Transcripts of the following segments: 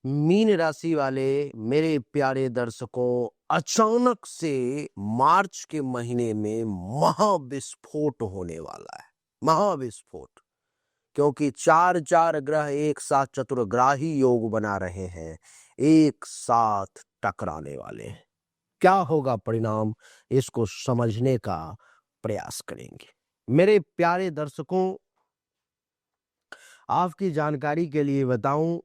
Mean राशि वाले मेरे प्यारे दर्शकों, अचानक से मार्च के महीने में महाविस्फोट होने वाला है। महाविस्फोट, क्योंकि चार चार ग्रह एक साथ चतुर्ग्राही योग बना रहे हैं, एक साथ टकराने वाले हैं। क्या होगा परिणाम, इसको समझने का प्रयास करेंगे। मेरे प्यारे दर्शकों, आपकी जानकारी के लिए बताऊं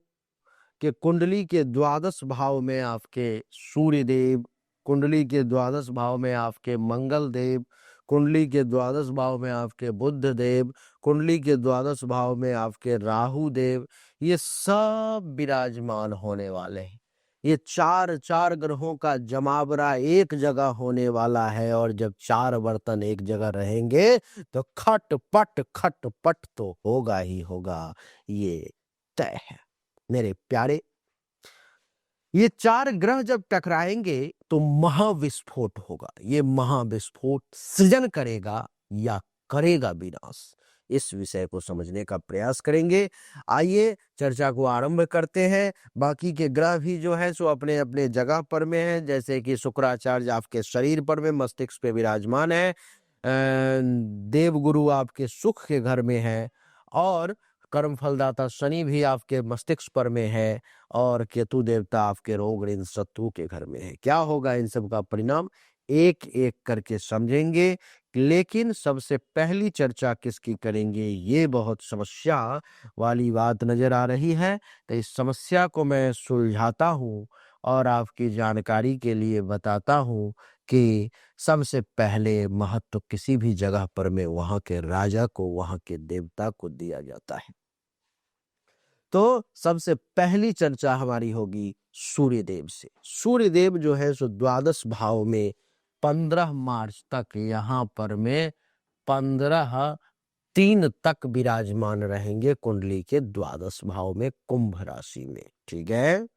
कि कुंडली के द्वादश भाव में आपके सूर्य देव, कुंडली के द्वादश भाव में आपके मंगल देव, कुंडली के द्वादश भाव में आपके बुध देव, कुंडली के द्वादश भाव में आपके राहु देव, ये सब विराजमान होने वाले हैं। ये चार चार ग्रहों का जमावड़ा एक जगह होने वाला है, और जब चार बर्तन एक जगह रहेंगे तो खटपट तो होगा ही होगा, ये तय है। मेरे प्यारे, ये चार ग्रह जब टकराएंगे तो महाविस्फोट होगा। ये महाविस्फोट सृजन करेगा या करेगा विनाश, इस विषय को समझने का प्रयास करेंगे। आइए चर्चा को आरंभ करते हैं। बाकी के ग्रह भी जो है सो अपने अपने जगह पर में है, जैसे कि शुक्राचार्य आपके शरीर पर में मस्तिष्क पे विराजमान है, देवगुरु आपके सुख के घर में है, और कर्म फलदाता शनि भी आपके मस्तिष्क पर में है, और केतु देवता आपके रोग ऋण शत्रु के घर में है। क्या होगा इन सब का परिणाम, एक एक करके समझेंगे। लेकिन सबसे पहली चर्चा किसकी करेंगे, ये बहुत समस्या वाली बात नजर आ रही है। तो इस समस्या को मैं सुलझाता हूँ और आपकी जानकारी के लिए बताता हूँ कि सबसे पहले महत्व किसी भी जगह पर में वहां के राजा को, वहां के देवता को दिया जाता है। तो सबसे पहली चर्चा हमारी होगी सूर्यदेव से। सूर्यदेव जो है सो द्वादश भाव में 15 मार्च तक यहाँ पर में 15-3 तक विराजमान रहेंगे, कुंडली के द्वादश भाव में कुंभ राशि में। ठीक है,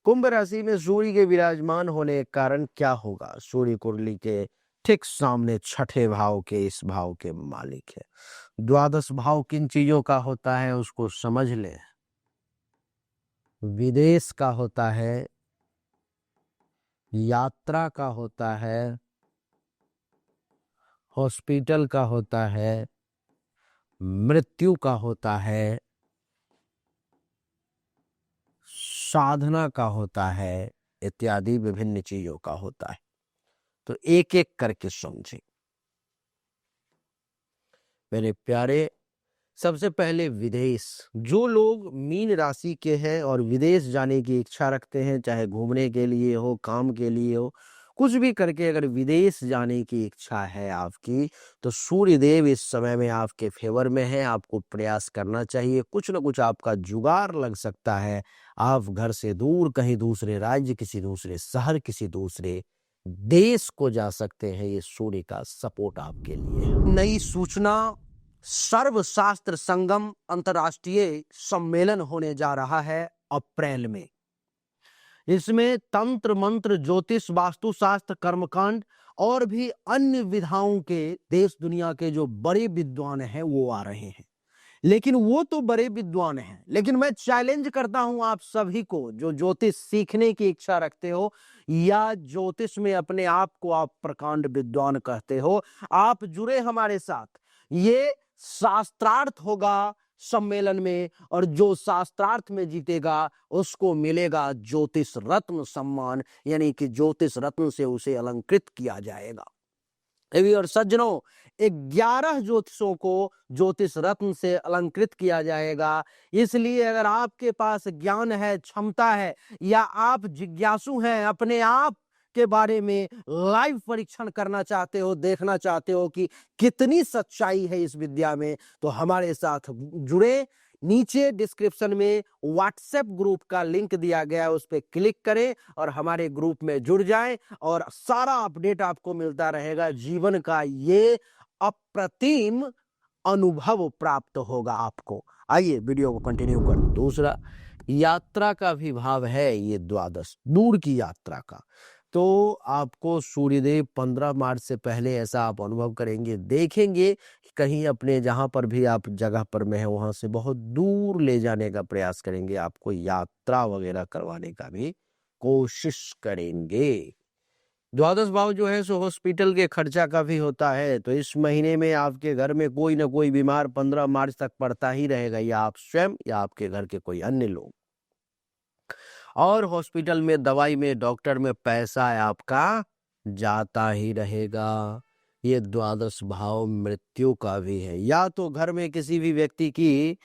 कुंभ राशि में सूर्य के विराजमान होने के कारण क्या होगा, सूर्य कुंडली के ठीक सामने छठे भाव के, इस भाव के मालिक है। द्वादश भाव किन चीजों का होता है उसको समझ लें। विदेश का होता है, यात्रा का होता है, हॉस्पिटल का होता है, मृत्यु का होता है, साधना का होता है, इत्यादि विभिन्न चीजों का होता है। तो एक एक करके समझें मेरे प्यारे। सबसे पहले विदेश, जो लोग मीन राशि के हैं और विदेश जाने की इच्छा रखते हैं, चाहे घूमने के लिए हो, काम के लिए हो, कुछ भी करके अगर विदेश जाने की इच्छा है आपकी, तो सूर्यदेव इस समय में आपके फेवर में है। आपको प्रयास करना चाहिए, कुछ ना कुछ आपका जुगाड़ लग सकता है। आप घर से दूर कहीं दूसरे राज्य, किसी दूसरे शहर, किसी दूसरे देश को जा सकते हैं। ये सूर्य का सपोर्ट आपके लिए है। नई सूचना, सर्वशास्त्र संगम अंतर्राष्ट्रीय सम्मेलन होने जा रहा है अप्रैल में। इसमें तंत्र मंत्र, ज्योतिष, वास्तुशास्त्र, कर्मकांड और भी अन्य विधाओं के देश दुनिया के जो बड़े विद्वान हैं वो आ रहे हैं। लेकिन वो तो बड़े विद्वान हैं, लेकिन मैं चैलेंज करता हूं आप सभी को, जो ज्योतिष सीखने की इच्छा रखते हो या ज्योतिष में अपने आप को आप प्रकांड विद्वान कहते हो, आप जुड़े हमारे साथ। ये शास्त्रार्थ होगा सम्मेलन में, और जो शास्त्रार्थ में जीतेगा उसको मिलेगा ज्योतिष रत्न सम्मान, यानी कि ज्योतिष रत्न से उसे अलंकृत किया जाएगा। और सज्जनों, 11 ज्योतिषों को ज्योतिष रत्न से अलंकृत किया जाएगा। इसलिए अगर आपके पास ज्ञान है, क्षमता है, या आप जिज्ञासु हैं, अपने आप के बारे में लाइव परीक्षण करना चाहते हो, देखना चाहते हो कि कितनी सच्चाई है इस विद्या में, तो हमारे साथ जुड़े। नीचे डिस्क्रिप्शन में व्हाट्सएप ग्रुप का लिंक दिया गया है, उस पर क्लिक करें और हमारे ग्रुप में जुड़ जाएं, और सारा अपडेट आपको मिलता रहेगा। जीवन का ये अप्रतिम अनुभव प्राप्त होगा आपको। आइए वीडियो को कंटिन्यू कर। दूसरा, यात्रा का भी भाव है ये द्वादश, दूर की यात्रा का। तो आपको सूर्यदेव 15 मार्च से पहले ऐसा आप अनुभव करेंगे, देखेंगे कि कहीं अपने जहाँ पर भी आप जगह पर में है वहाँ से बहुत दूर ले जाने का प्रयास करेंगे, आपको यात्रा वगैरह करवाने का भी कोशिश करेंगे। द्वादश भाव जो है सो हॉस्पिटल के खर्चा का भी होता है, तो इस महीने में आपके घर में कोई ना कोई बीमार 15 मार्च तक पड़ता ही रहेगा, या आप स्वयं या आपके घर के कोई अन्य लोग। और हॉस्पिटल में, दवाई में, डॉक्टर में पैसा आपका जाता ही रहेगा। ये द्वादश भाव मृत्यु का भी है। या तो घर में किसी भी व्यक्ति की,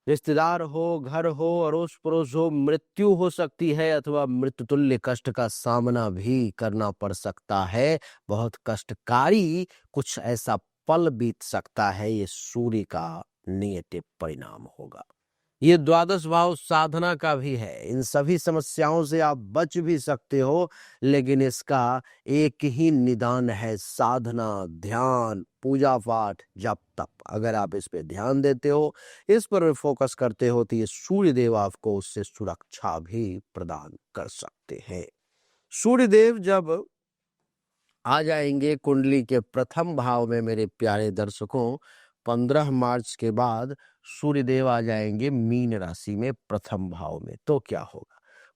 रिश्तेदार हो, घर हो, अड़ोस पड़ोस हो, मृत्यु हो सकती है, अथवा मृत्युतुल्य कष्ट का सामना भी करना पड़ सकता है। बहुत कष्टकारी कुछ ऐसा पल बीत सकता है। ये सूर्य का नियत परिणाम होगा। ये द्वादश भाव साधना का भी है। इन सभी समस्याओं से आप बच भी सकते हो, लेकिन इसका एक ही निदान है, साधना, ध्यान, पूजा पाठ, जप तप। अगर आप इस पे ध्यान देते हो, इस पर फोकस करते हो, तो ये सूर्य देव आपको उससे सुरक्षा भी प्रदान कर सकते हैं। सूर्य देव जब आ जाएंगे कुंडली के प्रथम भाव में मेरे प्यारे दर्शकों, 15 मार्च के बाद सूर्यदेव आ जाएंगे मीन राशि में प्रथम भाव में, तो क्या होगा?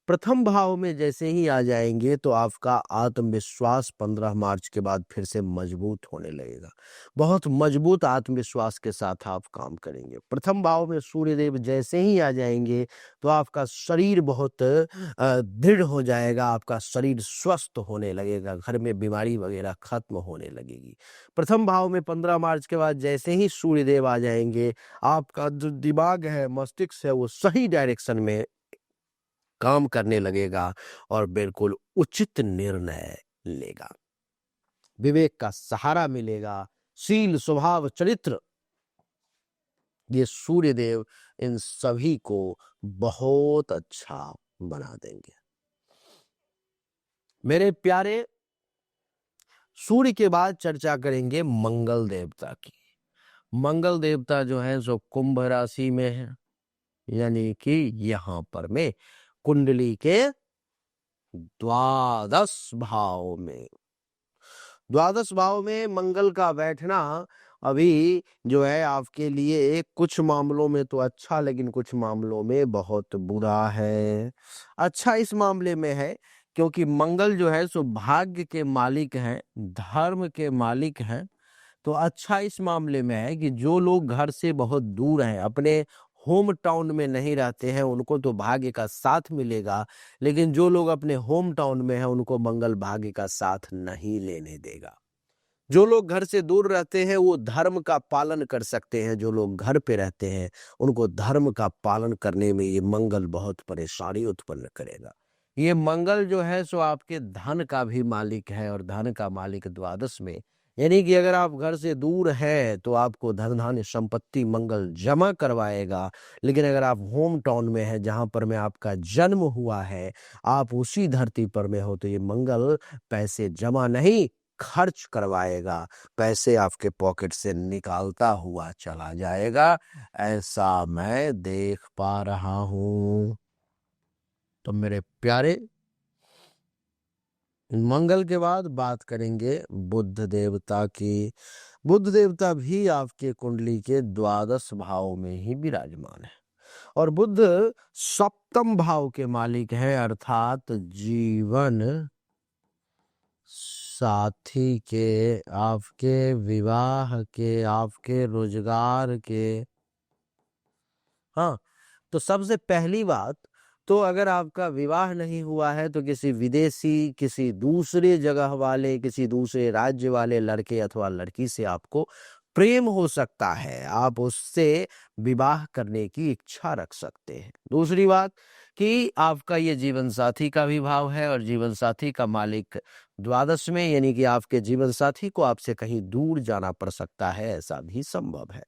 प्रथम भाव में जैसे ही आ जाएंगे तो आपका आत्मविश्वास 15 मार्च के बाद फिर से मजबूत होने लगेगा। बहुत मजबूत आत्मविश्वास के साथ आप काम करेंगे। प्रथम भाव में सूर्यदेव जैसे ही आ जाएंगे तो आपका शरीर बहुत दृढ़ हो जाएगा, आपका शरीर स्वस्थ होने लगेगा, घर में बीमारी वगैरह खत्म होने लगेगी। प्रथम भाव में 15 मार्च के बाद जैसे ही सूर्यदेव आ जाएंगे, आपका जो दिमाग है, मस्तिष्क है, वो सही डायरेक्शन में काम करने लगेगा और बिल्कुल उचित निर्णय लेगा। विवेक का सहारा मिलेगा, शील, स्वभाव, चरित्र, ये सूर्यदेव इन सभी को बहुत अच्छा बना देंगे। मेरे प्यारे, सूर्य के बाद चर्चा करेंगे मंगल देवता की। मंगल देवता जो है सो कुंभ राशि में है, यानी कि यहां पर में कुंडली के द्वादश भाव में। द्वादश भाव में मंगल का बैठना अभी जो है आपके लिए एक कुछ मामलों में तो अच्छा, लेकिन कुछ मामलों में बहुत बुरा है। अच्छा इस मामले में है क्योंकि मंगल जो है सो भाग्य के मालिक हैं, धर्म के मालिक हैं। तो अच्छा इस मामले में है कि जो लोग घर से बहुत दूर हैं, अपने होम टाउन में नहीं रहते हैं, उनको तो भाग्य का साथ मिलेगा, लेकिन जो लोग अपने होम टाउन में हैं उनको मंगल भाग्य का साथ नहीं लेने देगा। जो लोग घर से दूर रहते हैं वो धर्म का पालन कर सकते हैं, जो लोग घर पे रहते हैं उनको धर्म का पालन करने में ये मंगल बहुत परेशानी उत्पन्न करेगा। ये मंगल जो है सो आपके धन का भी मालिक है, और धन का मालिक द्वादश में, यानी कि अगर आप घर से दूर हैं तो आपको धन धान्य संपत्ति मंगल जमा करवाएगा। लेकिन अगर आप होम टाउन में हैं, जहां पर में आपका जन्म हुआ है, आप उसी धरती पर में हो, तो ये मंगल पैसे जमा नहीं खर्च करवाएगा, पैसे आपके पॉकेट से निकालता हुआ चला जाएगा। ऐसा मैं देख पा रहा हूं। तो मेरे प्यारे, मंगल के बाद बात करेंगे बुध देवता की। बुध देवता भी आपके कुंडली के द्वादश भाव में ही विराजमान है, और बुध सप्तम भाव के मालिक है, अर्थात जीवन साथी के, आपके विवाह के, आपके रोजगार के। हाँ, तो सबसे पहली बात तो अगर आपका विवाह नहीं हुआ है तो किसी विदेशी, किसी दूसरे जगह वाले, किसी दूसरे राज्य वाले लड़के अथवा लड़की से आपको प्रेम हो सकता है, आप उससे विवाह करने की इच्छा रख सकते हैं। दूसरी बात कि आपका ये जीवन साथी का भी भाव है, और जीवन साथी का मालिक द्वादश में, यानी कि आपके जीवन साथी को आपसे कहीं दूर जाना पड़ सकता है, ऐसा भी संभव है।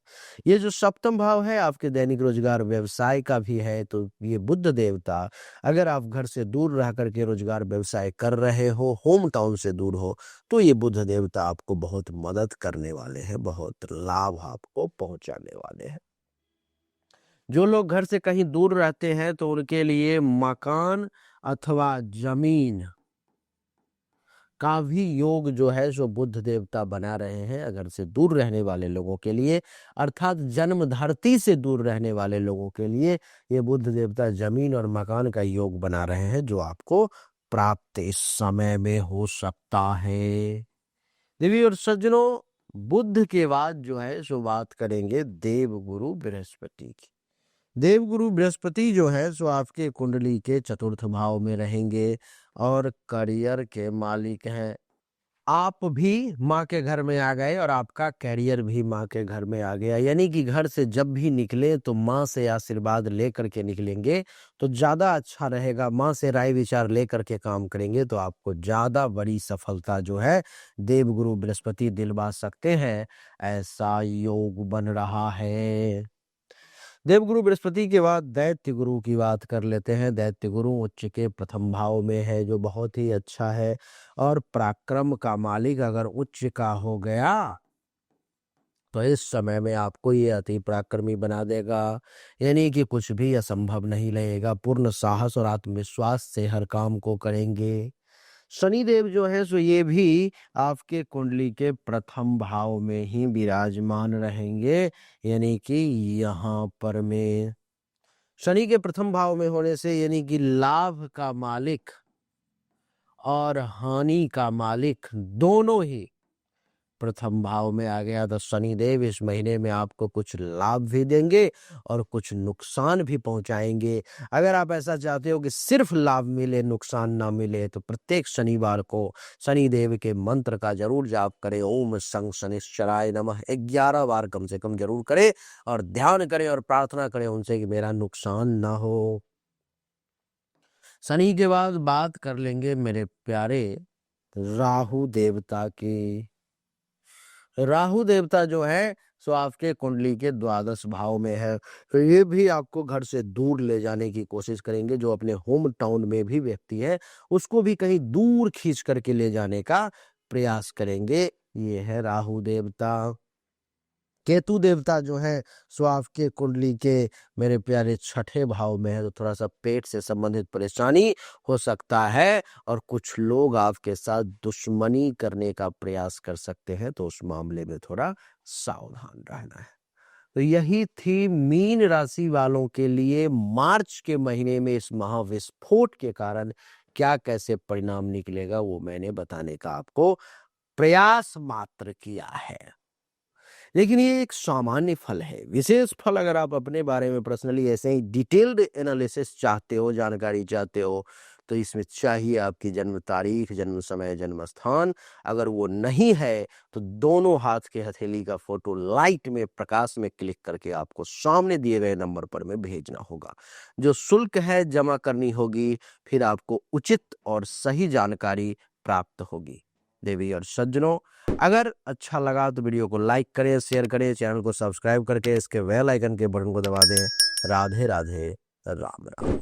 ये जो सप्तम भाव है आपके दैनिक रोजगार व्यवसाय का भी है, तो ये बुध देवता, अगर आप घर से दूर रह करके रोजगार व्यवसाय कर रहे हो, होम टाउन से दूर हो, तो ये बुध देवता आपको बहुत मदद करने वाले हैं, बहुत लाभ आपको पहुंचाने वाले हैं। जो लोग घर से कहीं दूर रहते हैं तो उनके लिए मकान अथवा जमीन का भी योग जो है सो बुध देवता बना रहे हैं। अगर से दूर रहने वाले लोगों के लिए, अर्थात जन्म धरती से दूर रहने वाले लोगों के लिए, ये बुध देवता जमीन और मकान का योग बना रहे हैं, जो आपको प्राप्त इस समय में हो सकता है। देवी और सज्जनों, बुध के बाद जो है सो बात करेंगे देवगुरु बृहस्पति की। देवगुरु बृहस्पति जो है सो आपके कुंडली के चतुर्थ भाव में रहेंगे और करियर के मालिक हैं। आप भी माँ के घर में आ गए और आपका कैरियर भी माँ के घर में आ गया, यानी कि घर से जब भी निकले तो माँ से आशीर्वाद लेकर के निकलेंगे तो ज्यादा अच्छा रहेगा। माँ से राय विचार लेकर के काम करेंगे तो आपको ज्यादा बड़ी सफलता जो है देवगुरु बृहस्पति दिलवा सकते हैं। ऐसा योग बन रहा है। देवगुरु बृहस्पति के बाद दैत्य गुरु की बात कर लेते हैं। दैत्य गुरु उच्च के प्रथम भाव में है, जो बहुत ही अच्छा है। और पराक्रम का मालिक अगर उच्च का हो गया तो इस समय में आपको ये अति पराक्रमी बना देगा, यानी कि कुछ भी असंभव नहीं लगेगा। पूर्ण साहस और आत्मविश्वास से हर काम को करेंगे। शनिदेव जो है सो ये भी आपके कुंडली के प्रथम भाव में ही विराजमान रहेंगे, यानी कि यहाँ पर में शनि के प्रथम भाव में होने से यानी कि लाभ का मालिक और हानि का मालिक दोनों ही प्रथम भाव में आ गया। तो शनिदेव इस महीने में आपको कुछ लाभ भी देंगे और कुछ नुकसान भी पहुंचाएंगे। अगर आप ऐसा चाहते हो कि सिर्फ लाभ मिले, नुकसान ना मिले, तो प्रत्येक शनिवार को शनिदेव के मंत्र का जरूर जाप करें। ओम शं शनिश्चराय नमः 11 बार कम से कम जरूर करें और ध्यान करें और प्रार्थना करें उनसे कि मेरा नुकसान ना हो। शनि के बाद बात कर लेंगे मेरे प्यारे राहु देवता की। राहु देवता जो है सो आपके कुंडली के द्वादश भाव में है। तो ये भी आपको घर से दूर ले जाने की कोशिश करेंगे। जो अपने होम टाउन में भी व्यक्ति है उसको भी कहीं दूर खींच करके ले जाने का प्रयास करेंगे। ये है राहु देवता। केतु देवता जो है सो आपके कुंडली के मेरे प्यारे छठे भाव में है। तो थोड़ा सा पेट से संबंधित परेशानी हो सकता है और कुछ लोग आपके साथ दुश्मनी करने का प्रयास कर सकते हैं, तो उस मामले में थोड़ा सावधान रहना है। तो यही थी मीन राशि वालों के लिए मार्च के महीने में इस महाविस्फोट के कारण क्या कैसे परिणाम निकलेगा, वो मैंने बताने का आपको प्रयास मात्र किया है। लेकिन ये एक सामान्य फल है। विशेष फल अगर आप अपने बारे में पर्सनली ऐसे ही डिटेल्ड एनालिसिस चाहते हो, जानकारी चाहते हो, तो इसमें चाहिए आपकी जन्म तारीख, जन्म समय, जन्म स्थान। अगर वो नहीं है तो दोनों हाथ के हथेली का फोटो लाइट में, प्रकाश में क्लिक करके आपको सामने दिए गए नंबर पर में भेजना होगा। जो शुल्क है जमा करनी होगी, फिर आपको उचित और सही जानकारी प्राप्त होगी। देवी और सज्जनों, अगर अच्छा लगा तो वीडियो को लाइक करें, शेयर करें, चैनल को सब्सक्राइब करके इसके बेल आइकन के बटन को दबा दें। राधे राधे, राम राम।